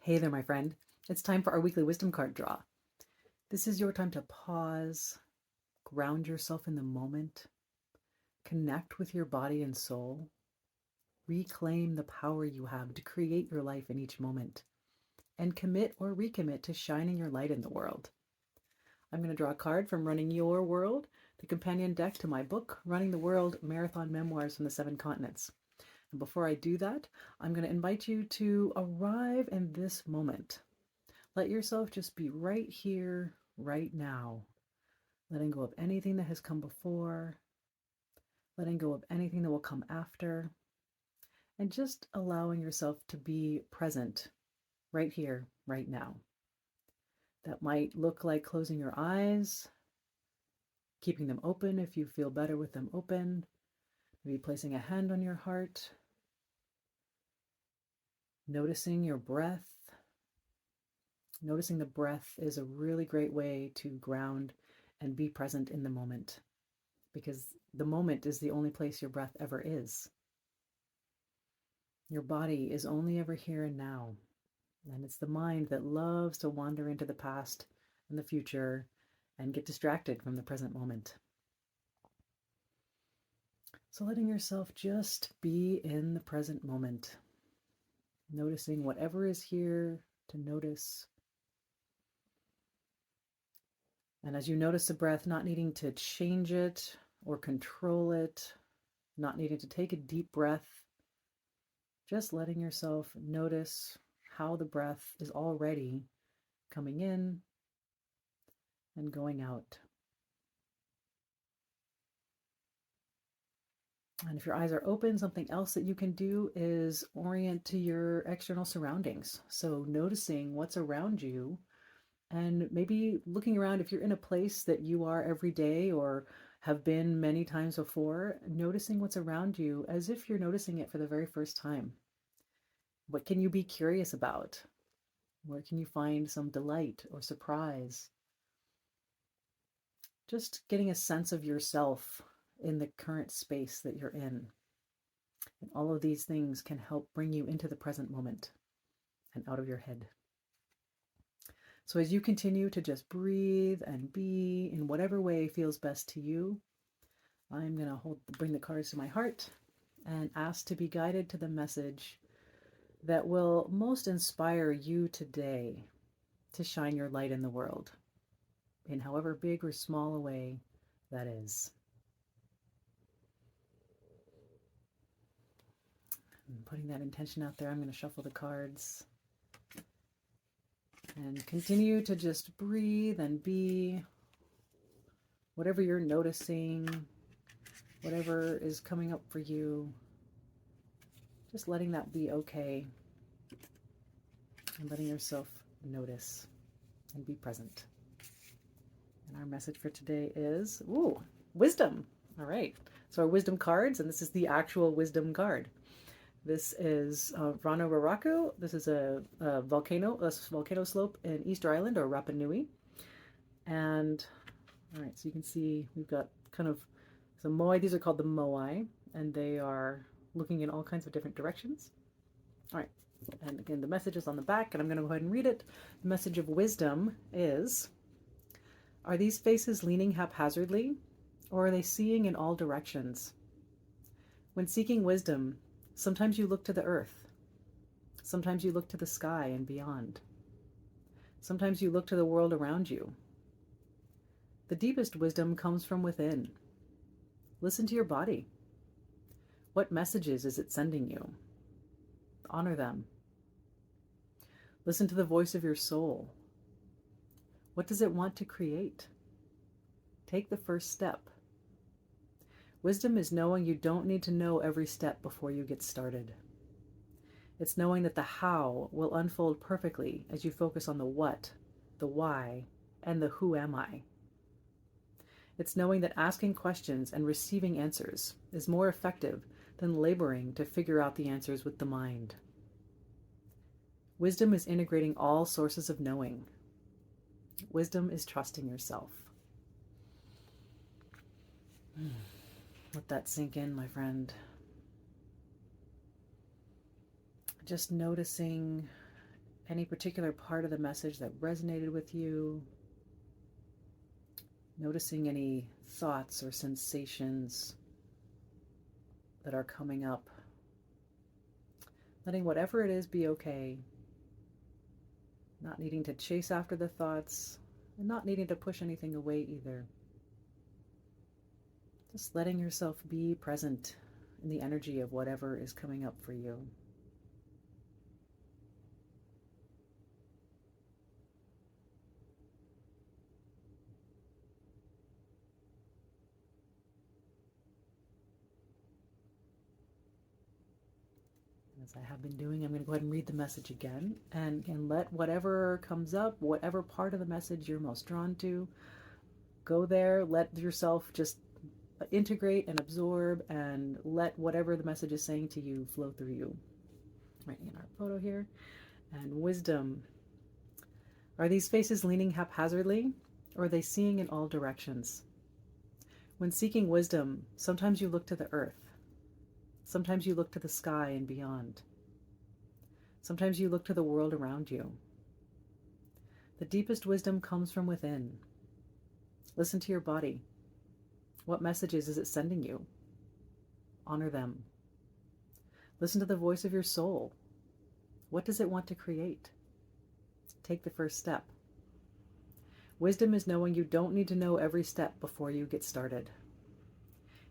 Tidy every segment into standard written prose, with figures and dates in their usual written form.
Hey there, my friend. It's time for our weekly wisdom card draw. This is your time to pause, ground yourself in the moment, connect with your body and soul, reclaim the power you have to create your life in each moment, and commit or recommit to shining your light in the world. I'm going to draw a card from Running Your World, the companion deck to my book, Running the World Marathon Memoirs from the Seven Continents. And before I do that, I'm going to invite you to arrive in this moment. Let yourself just be right here, right now, letting go of anything that has come before, letting go of anything that will come after, and just allowing yourself to be present right here, right now. That might look like closing your eyes, keeping them open if you feel better with them open, maybe placing a hand on your heart, noticing your breath. Noticing the breath is a really great way to ground and be present in the moment, because the moment is the only place your breath ever is. Your body is only ever here and now, and it's the mind that loves to wander into the past and the future and get distracted from the present moment. So letting yourself just be in the present moment, noticing whatever is here to notice. And as you notice the breath, not needing to change it or control it, not needing to take a deep breath, just letting yourself notice how the breath is already coming in and going out. And if your eyes are open, something else that you can do is orient to your external surroundings. So noticing what's around you and maybe looking around if you're in a place that you are every day or have been many times before, noticing what's around you as if you're noticing it for the very first time. What can you be curious about? Where can you find some delight or surprise? Just getting a sense of yourself in the current space that you're in. And all of these things can help bring you into the present moment and out of your head. So as you continue to just breathe and be in whatever way feels best to you, I'm going to bring the cards to my heart and ask to be guided to the message that will most inspire you today to shine your light in the world, in however big or small a way that is. And putting that intention out there, I'm going to shuffle the cards and continue to just breathe and be whatever you're noticing, whatever is coming up for you, just letting that be okay and letting yourself notice and be present. And our message for today is, wisdom. All right. So our wisdom cards, and this is the actual wisdom card. This is Rana Raraku. This is a volcano slope in Easter Island, or Rapa Nui. And all right, so you can see we've got kind of some moai. These are called the moai, and they are looking in all kinds of different directions. All right, and again, the message is on the back, and I'm going to go ahead and read it. The message of wisdom is, are these faces leaning haphazardly, or are they seeing in all directions? When seeking wisdom, sometimes you look to the earth. Sometimes you look to the sky and beyond. Sometimes you look to the world around you. The deepest wisdom comes from within. Listen to your body. What messages is it sending you? Honor them. Listen to the voice of your soul. What does it want to create? Take the first step. Wisdom is knowing you don't need to know every step before you get started. It's knowing that the how will unfold perfectly as you focus on the what, the why, and the who am I. It's knowing that asking questions and receiving answers is more effective than laboring to figure out the answers with the mind. Wisdom is integrating all sources of knowing. Wisdom is trusting yourself. Let that sink in, my friend. Just noticing any particular part of the message that resonated with you, noticing any thoughts or sensations that are coming up, letting whatever it is be okay, not needing to chase after the thoughts and not needing to push anything away either. Just letting yourself be present in the energy of whatever is coming up for you. As I have been doing, I'm going to go ahead and read the message again. And again, let whatever comes up, whatever part of the message you're most drawn to, go there. Let yourself just integrate and absorb and let whatever the message is saying to you flow through you. Writing in our photo here. And wisdom. Are these faces leaning haphazardly, or are they seeing in all directions? When seeking wisdom, sometimes you look to the earth. Sometimes you look to the sky and beyond. Sometimes you look to the world around you. The deepest wisdom comes from within. Listen to your body. What messages is it sending you? Honor them. Listen to the voice of your soul. What does it want to create? Take the first step. Wisdom is knowing you don't need to know every step before you get started.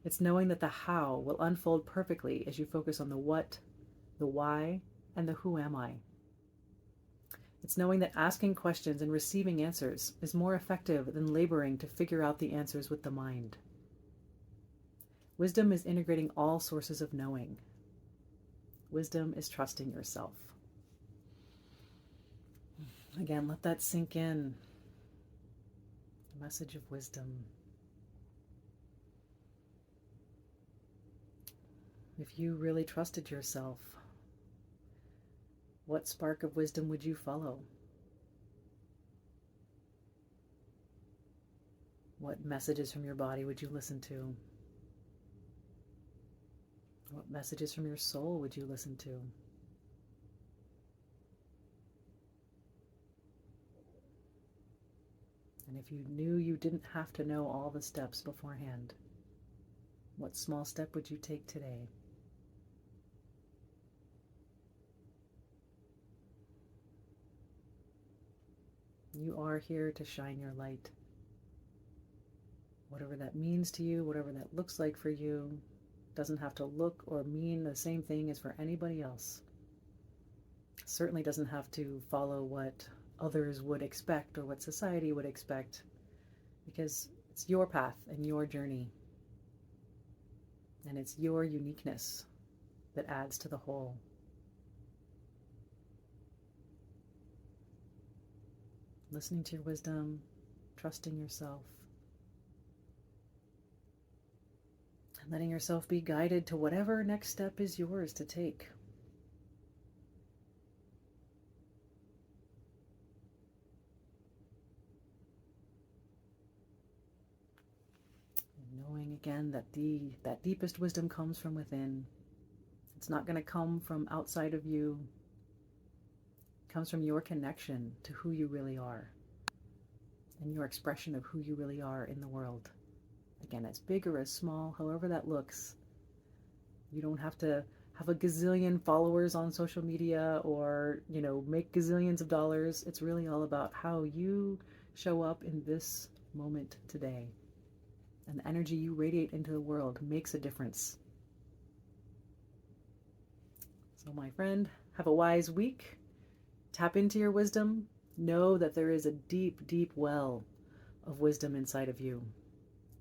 It's knowing that the how will unfold perfectly as you focus on the what, the why, and the who am I. It's knowing that asking questions and receiving answers is more effective than laboring to figure out the answers with the mind. Wisdom is integrating all sources of knowing. Wisdom is trusting yourself. Again, let that sink in. The message of wisdom. If you really trusted yourself, what spark of wisdom would you follow? What messages from your body would you listen to? What messages from your soul would you listen to? And if you knew you didn't have to know all the steps beforehand, what small step would you take today? You are here to shine your light. Whatever that means to you, whatever that looks like for you, doesn't have to look or mean the same thing as for anybody else. Certainly doesn't have to follow what others would expect or what society would expect, because it's your path and your journey. And it's your uniqueness that adds to the whole. Listening to your wisdom, trusting yourself, and letting yourself be guided to whatever next step is yours to take. And knowing again that that deepest wisdom comes from within. It's not going to come from outside of you. Comes from your connection to who you really are and your expression of who you really are in the world. Again, as big or as small, however that looks. You don't have to have a gazillion followers on social media or, make gazillions of dollars. It's really all about how you show up in this moment today. And the energy you radiate into the world makes a difference. So my friend, have a wise week. Tap into your wisdom. Know that there is a deep, deep well of wisdom inside of you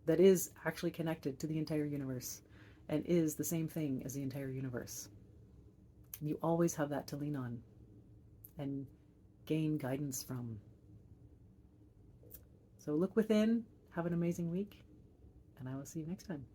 that is actually connected to the entire universe and is the same thing as the entire universe. You always have that to lean on and gain guidance from. So look within, have an amazing week, and I will see you next time.